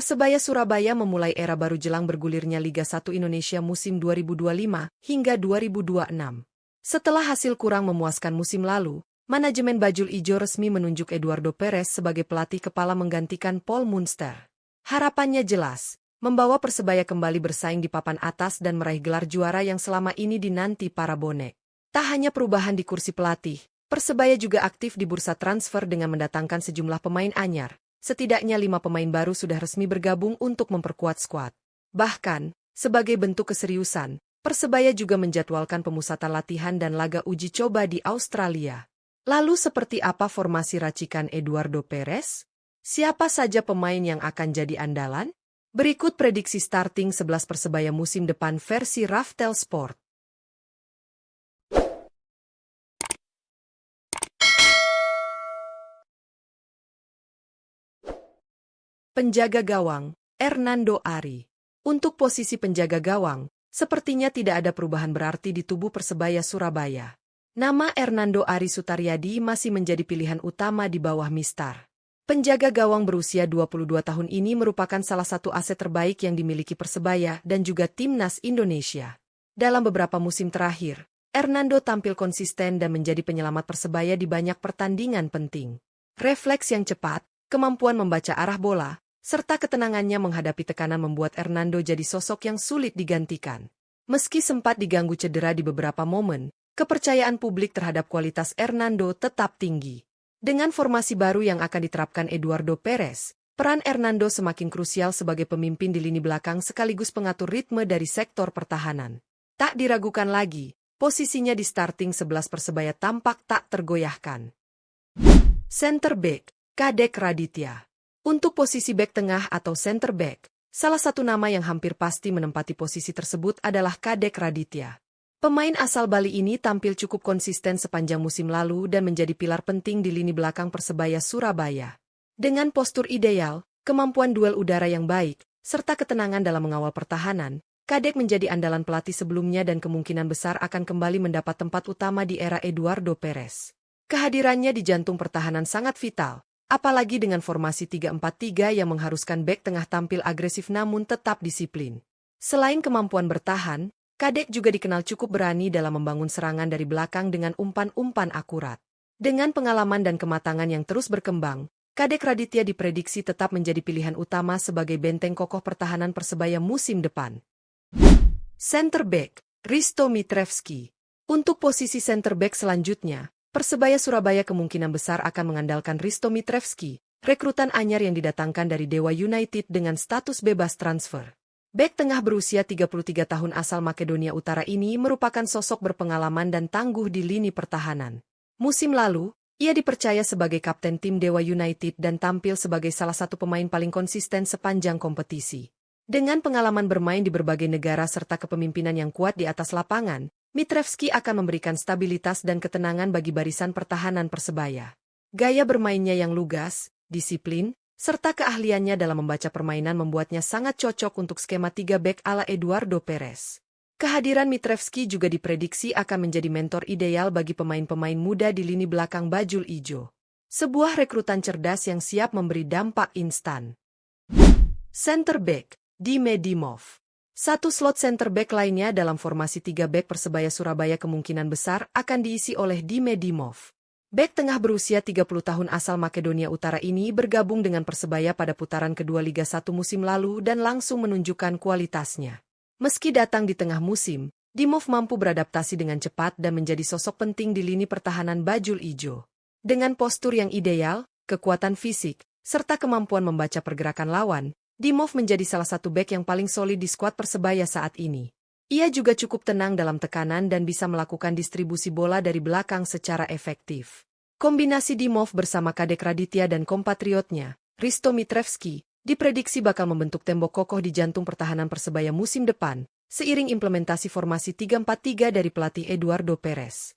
Persebaya Surabaya memulai era baru jelang bergulirnya Liga 1 Indonesia musim 2025 hingga 2026. Setelah hasil kurang memuaskan musim lalu, manajemen Bajul Ijo resmi menunjuk Eduardo Perez sebagai pelatih kepala menggantikan Paul Munster. Harapannya jelas, membawa Persebaya kembali bersaing di papan atas dan meraih gelar juara yang selama ini dinanti para bonek. Tak hanya perubahan di kursi pelatih, Persebaya juga aktif di bursa transfer dengan mendatangkan sejumlah pemain anyar. Setidaknya 5 pemain baru sudah resmi bergabung untuk memperkuat skuad. Bahkan, sebagai bentuk keseriusan, Persebaya juga menjadwalkan pemusatan latihan dan laga uji coba di Australia. Lalu seperti apa formasi racikan Eduardo Perez? Siapa saja pemain yang akan jadi andalan? Berikut prediksi starting 11 Persebaya musim depan versi Raftel Sport. Penjaga gawang, Hernando Ari. Untuk posisi penjaga gawang, sepertinya tidak ada perubahan berarti di tubuh Persebaya Surabaya. Nama Hernando Ari Sutaryadi masih menjadi pilihan utama di bawah Mistar. Penjaga gawang berusia 22 tahun ini merupakan salah satu aset terbaik yang dimiliki Persebaya dan juga Timnas Indonesia. Dalam beberapa musim terakhir, Hernando tampil konsisten dan menjadi penyelamat Persebaya di banyak pertandingan penting. Refleks yang cepat, kemampuan membaca arah bola, serta ketenangannya menghadapi tekanan membuat Hernando jadi sosok yang sulit digantikan. Meski sempat diganggu cedera di beberapa momen, kepercayaan publik terhadap kualitas Hernando tetap tinggi. Dengan formasi baru yang akan diterapkan Eduardo Perez, peran Hernando semakin krusial sebagai pemimpin di lini belakang sekaligus pengatur ritme dari sektor pertahanan. Tak diragukan lagi, posisinya di starting 11 Persebaya tampak tak tergoyahkan. Center back, Kadek Raditya. Untuk posisi bek tengah atau center back, salah satu nama yang hampir pasti menempati posisi tersebut adalah Kadek Raditya. Pemain asal Bali ini tampil cukup konsisten sepanjang musim lalu dan menjadi pilar penting di lini belakang Persebaya Surabaya. Dengan postur ideal, kemampuan duel udara yang baik, serta ketenangan dalam mengawal pertahanan, Kadek menjadi andalan pelatih sebelumnya dan kemungkinan besar akan kembali mendapat tempat utama di era Eduardo Perez. Kehadirannya di jantung pertahanan sangat vital. Apalagi dengan formasi 3-4-3 yang mengharuskan bek tengah tampil agresif namun tetap disiplin. Selain kemampuan bertahan, Kadek juga dikenal cukup berani dalam membangun serangan dari belakang dengan umpan-umpan akurat. Dengan pengalaman dan kematangan yang terus berkembang, Kadek Raditya diprediksi tetap menjadi pilihan utama sebagai benteng kokoh pertahanan Persebaya musim depan. Center back, Risto Mitrevski. Untuk posisi center back selanjutnya, Persebaya Surabaya kemungkinan besar akan mengandalkan Risto Mitrevski, rekrutan anyar yang didatangkan dari Dewa United dengan status bebas transfer. Bek tengah berusia 33 tahun asal Makedonia Utara ini merupakan sosok berpengalaman dan tangguh di lini pertahanan. Musim lalu, ia dipercaya sebagai kapten tim Dewa United dan tampil sebagai salah satu pemain paling konsisten sepanjang kompetisi. Dengan pengalaman bermain di berbagai negara serta kepemimpinan yang kuat di atas lapangan, Mitrevski akan memberikan stabilitas dan ketenangan bagi barisan pertahanan Persebaya. Gaya bermainnya yang lugas, disiplin, serta keahliannya dalam membaca permainan membuatnya sangat cocok untuk skema 3 back ala Eduardo Perez. Kehadiran Mitrevski juga diprediksi akan menjadi mentor ideal bagi pemain-pemain muda di lini belakang Bajul Ijo. Sebuah rekrutan cerdas yang siap memberi dampak instan. Center back, Dime Dimov. Satu slot center back lainnya dalam formasi 3 back Persebaya Surabaya kemungkinan besar akan diisi oleh Dime Dimov. Bek tengah berusia 30 tahun asal Makedonia Utara ini bergabung dengan Persebaya pada putaran kedua Liga 1 musim lalu dan langsung menunjukkan kualitasnya. Meski datang di tengah musim, Dimov mampu beradaptasi dengan cepat dan menjadi sosok penting di lini pertahanan Bajul Ijo. Dengan postur yang ideal, kekuatan fisik, serta kemampuan membaca pergerakan lawan, Dimov menjadi salah satu bek yang paling solid di skuad Persebaya saat ini. Ia juga cukup tenang dalam tekanan dan bisa melakukan distribusi bola dari belakang secara efektif. Kombinasi Dimov bersama Kadek Raditya dan kompatriotnya, Risto Mitrevski, diprediksi bakal membentuk tembok kokoh di jantung pertahanan Persebaya musim depan, seiring implementasi formasi 3-4-3 dari pelatih Eduardo Perez.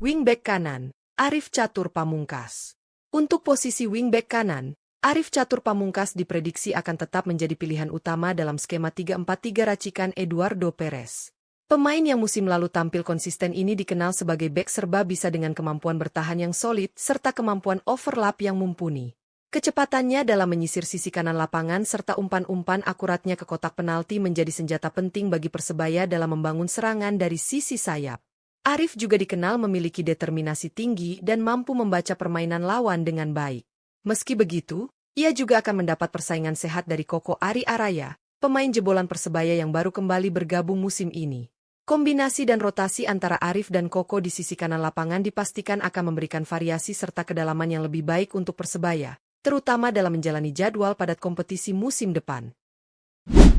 Wingback kanan, Arif Catur Pamungkas. Untuk posisi wingback kanan, Arif Catur Pamungkas diprediksi akan tetap menjadi pilihan utama dalam skema 3-4-3 racikan Eduardo Perez. Pemain yang musim lalu tampil konsisten ini dikenal sebagai bek serba bisa dengan kemampuan bertahan yang solid serta kemampuan overlap yang mumpuni. Kecepatannya dalam menyisir sisi kanan lapangan serta umpan-umpan akuratnya ke kotak penalti menjadi senjata penting bagi Persebaya dalam membangun serangan dari sisi sayap. Arif juga dikenal memiliki determinasi tinggi dan mampu membaca permainan lawan dengan baik. Meski begitu, ia juga akan mendapat persaingan sehat dari Koko Ari Araya, pemain jebolan Persebaya yang baru kembali bergabung musim ini. Kombinasi dan rotasi antara Arif dan Koko di sisi kanan lapangan dipastikan akan memberikan variasi serta kedalaman yang lebih baik untuk Persebaya, terutama dalam menjalani jadwal padat kompetisi musim depan.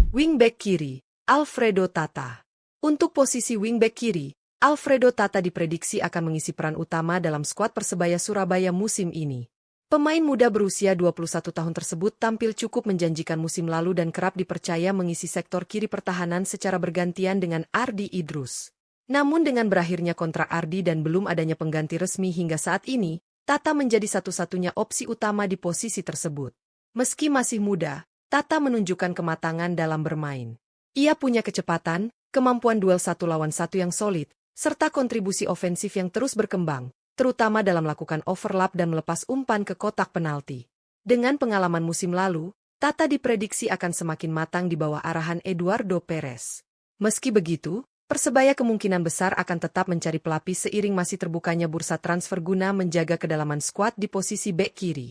Wingback kiri, Alfredo Tata. Untuk posisi wingback kiri, Alfredo Tata diprediksi akan mengisi peran utama dalam skuad Persebaya Surabaya musim ini. Pemain muda berusia 21 tahun tersebut tampil cukup menjanjikan musim lalu dan kerap dipercaya mengisi sektor kiri pertahanan secara bergantian dengan Ardi Idrus. Namun dengan berakhirnya kontrak Ardi dan belum adanya pengganti resmi hingga saat ini, Tata menjadi satu-satunya opsi utama di posisi tersebut. Meski masih muda, Tata menunjukkan kematangan dalam bermain. Ia punya kecepatan, kemampuan duel 1-lawan-1 yang solid, serta kontribusi ofensif yang terus berkembang, terutama dalam melakukan overlap dan melepas umpan ke kotak penalti. Dengan pengalaman musim lalu, Tata diprediksi akan semakin matang di bawah arahan Eduardo Perez. Meski begitu, Persebaya kemungkinan besar akan tetap mencari pelapis seiring masih terbukanya bursa transfer guna menjaga kedalaman skuad di posisi bek kiri.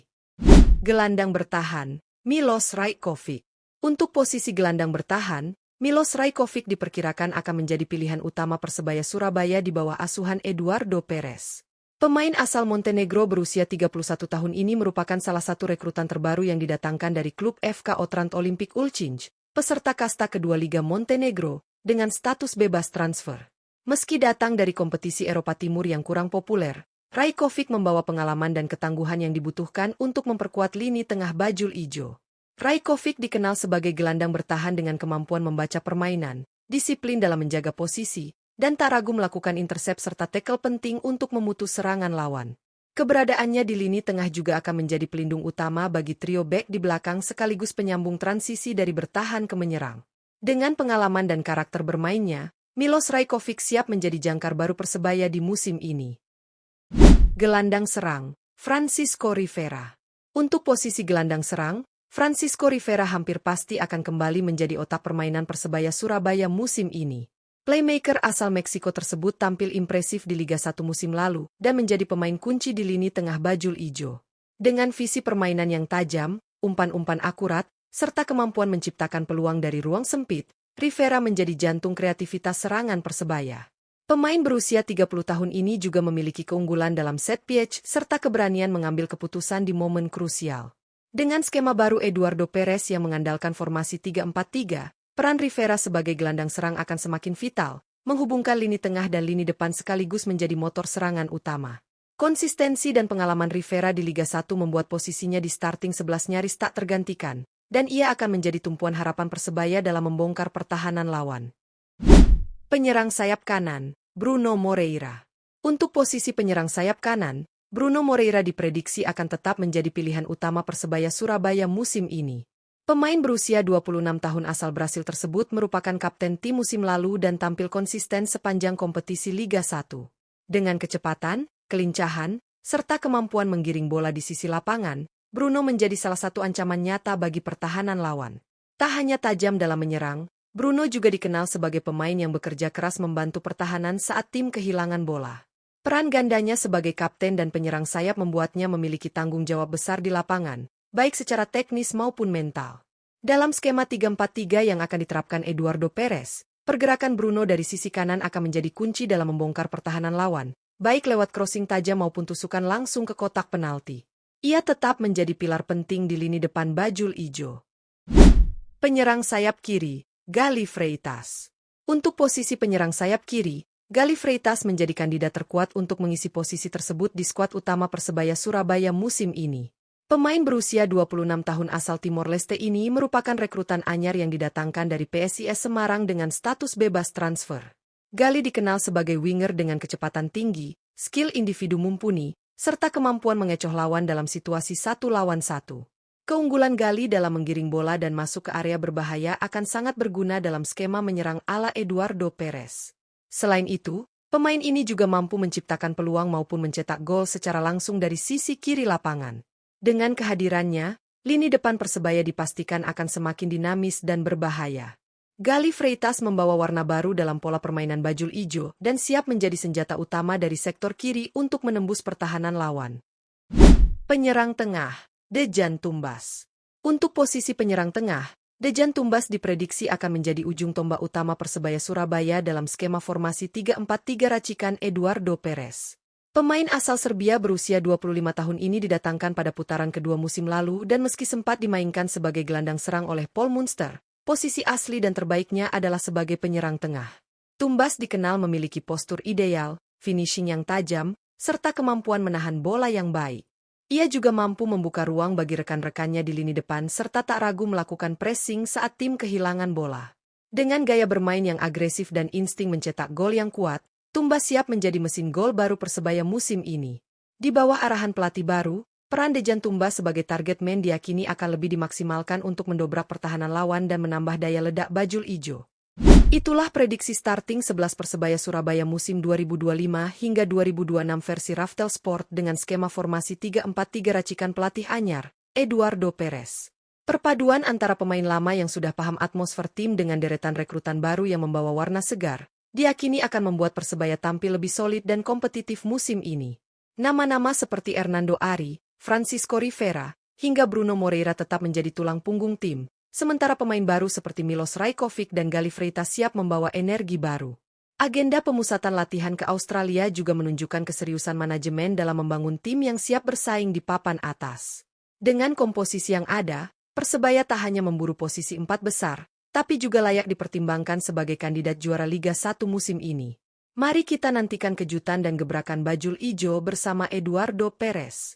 Gelandang bertahan, Milos Rajkovic. Untuk posisi gelandang bertahan, Milos Rajkovic diperkirakan akan menjadi pilihan utama Persebaya Surabaya di bawah asuhan Eduardo Perez. Pemain asal Montenegro berusia 31 tahun ini merupakan salah satu rekrutan terbaru yang didatangkan dari klub FK Otrant Olimpik Ulcinj, peserta kasta kedua Liga Montenegro, dengan status bebas transfer. Meski datang dari kompetisi Eropa Timur yang kurang populer, Rajkovic membawa pengalaman dan ketangguhan yang dibutuhkan untuk memperkuat lini tengah bajul ijo. Rajkovic dikenal sebagai gelandang bertahan dengan kemampuan membaca permainan, disiplin dalam menjaga posisi, dan tak ragu melakukan intersep serta tackle penting untuk memutus serangan lawan. Keberadaannya di lini tengah juga akan menjadi pelindung utama bagi trio bek di belakang sekaligus penyambung transisi dari bertahan ke menyerang. Dengan pengalaman dan karakter bermainnya, Milos Rajkovic siap menjadi jangkar baru Persebaya di musim ini. Gelandang serang, Francisco Rivera. Untuk posisi gelandang serang, Francisco Rivera hampir pasti akan kembali menjadi otak permainan Persebaya Surabaya musim ini. Playmaker asal Meksiko tersebut tampil impresif di Liga 1 musim lalu dan menjadi pemain kunci di lini tengah bajul ijo. Dengan visi permainan yang tajam, umpan-umpan akurat, serta kemampuan menciptakan peluang dari ruang sempit, Rivera menjadi jantung kreativitas serangan Persebaya. Pemain berusia 30 tahun ini juga memiliki keunggulan dalam set piece serta keberanian mengambil keputusan di momen krusial. Dengan skema baru Eduardo Perez yang mengandalkan formasi 3-4-3, peran Rivera sebagai gelandang serang akan semakin vital, menghubungkan lini tengah dan lini depan sekaligus menjadi motor serangan utama. Konsistensi dan pengalaman Rivera di Liga 1 membuat posisinya di starting 11 nyaris tak tergantikan, dan ia akan menjadi tumpuan harapan Persebaya dalam membongkar pertahanan lawan. Penyerang sayap kanan, Bruno Moreira. Untuk posisi penyerang sayap kanan, Bruno Moreira diprediksi akan tetap menjadi pilihan utama Persebaya Surabaya musim ini. Pemain berusia 26 tahun asal Brasil tersebut merupakan kapten tim musim lalu dan tampil konsisten sepanjang kompetisi Liga 1. Dengan kecepatan, kelincahan, serta kemampuan menggiring bola di sisi lapangan, Bruno menjadi salah satu ancaman nyata bagi pertahanan lawan. Tak hanya tajam dalam menyerang, Bruno juga dikenal sebagai pemain yang bekerja keras membantu pertahanan saat tim kehilangan bola. Peran gandanya sebagai kapten dan penyerang sayap membuatnya memiliki tanggung jawab besar di lapangan, baik secara teknis maupun mental. Dalam skema 3-4-3 yang akan diterapkan Eduardo Perez, pergerakan Bruno dari sisi kanan akan menjadi kunci dalam membongkar pertahanan lawan, baik lewat crossing tajam maupun tusukan langsung ke kotak penalti. Ia tetap menjadi pilar penting di lini depan bajul ijo. Penyerang sayap kiri, Gali Freitas. Untuk posisi penyerang sayap kiri, Gali Freitas menjadi kandidat terkuat untuk mengisi posisi tersebut di skuad utama Persebaya Surabaya musim ini. Pemain berusia 26 tahun asal Timor Leste ini merupakan rekrutan anyar yang didatangkan dari PSIS Semarang dengan status bebas transfer. Gali dikenal sebagai winger dengan kecepatan tinggi, skill individu mumpuni, serta kemampuan mengecoh lawan dalam situasi 1-lawan-1. Keunggulan Gali dalam menggiring bola dan masuk ke area berbahaya akan sangat berguna dalam skema menyerang ala Eduardo Perez. Selain itu, pemain ini juga mampu menciptakan peluang maupun mencetak gol secara langsung dari sisi kiri lapangan. Dengan kehadirannya, lini depan Persebaya dipastikan akan semakin dinamis dan berbahaya. Galih Freitas membawa warna baru dalam pola permainan bajul ijo dan siap menjadi senjata utama dari sektor kiri untuk menembus pertahanan lawan. Penyerang tengah, Dejan Tumbas. Untuk posisi penyerang tengah, Dejan Tumbas diprediksi akan menjadi ujung tombak utama Persebaya Surabaya dalam skema formasi 3-4-3 racikan Eduardo Perez. Pemain asal Serbia berusia 25 tahun ini didatangkan pada putaran kedua musim lalu dan meski sempat dimainkan sebagai gelandang serang oleh Paul Munster, posisi asli dan terbaiknya adalah sebagai penyerang tengah. Tumbas dikenal memiliki postur ideal, finishing yang tajam, serta kemampuan menahan bola yang baik. Ia juga mampu membuka ruang bagi rekan-rekannya di lini depan serta tak ragu melakukan pressing saat tim kehilangan bola. Dengan gaya bermain yang agresif dan insting mencetak gol yang kuat, Tumbas siap menjadi mesin gol baru Persebaya musim ini. Di bawah arahan pelatih baru, peran Dejan Tumbas sebagai target man diyakini akan lebih dimaksimalkan untuk mendobrak pertahanan lawan dan menambah daya ledak bajul ijo. Itulah prediksi starting 11 Persebaya Surabaya musim 2025 hingga 2026 versi Raftel Sport dengan skema formasi 3-4-3 racikan pelatih anyar, Eduardo Perez. Perpaduan antara pemain lama yang sudah paham atmosfer tim dengan deretan rekrutan baru yang membawa warna segar, diyakini akan membuat Persebaya tampil lebih solid dan kompetitif musim ini. Nama-nama seperti Hernando Ari, Francisco Rivera, hingga Bruno Moreira tetap menjadi tulang punggung tim. Sementara pemain baru seperti Milos Rajkovic dan Galih Freitas siap membawa energi baru. Agenda pemusatan latihan ke Australia juga menunjukkan keseriusan manajemen dalam membangun tim yang siap bersaing di papan atas. Dengan komposisi yang ada, Persebaya tak hanya memburu posisi 4 besar, tapi juga layak dipertimbangkan sebagai kandidat juara Liga 1 musim ini. Mari kita nantikan kejutan dan gebrakan bajul ijo bersama Eduardo Perez.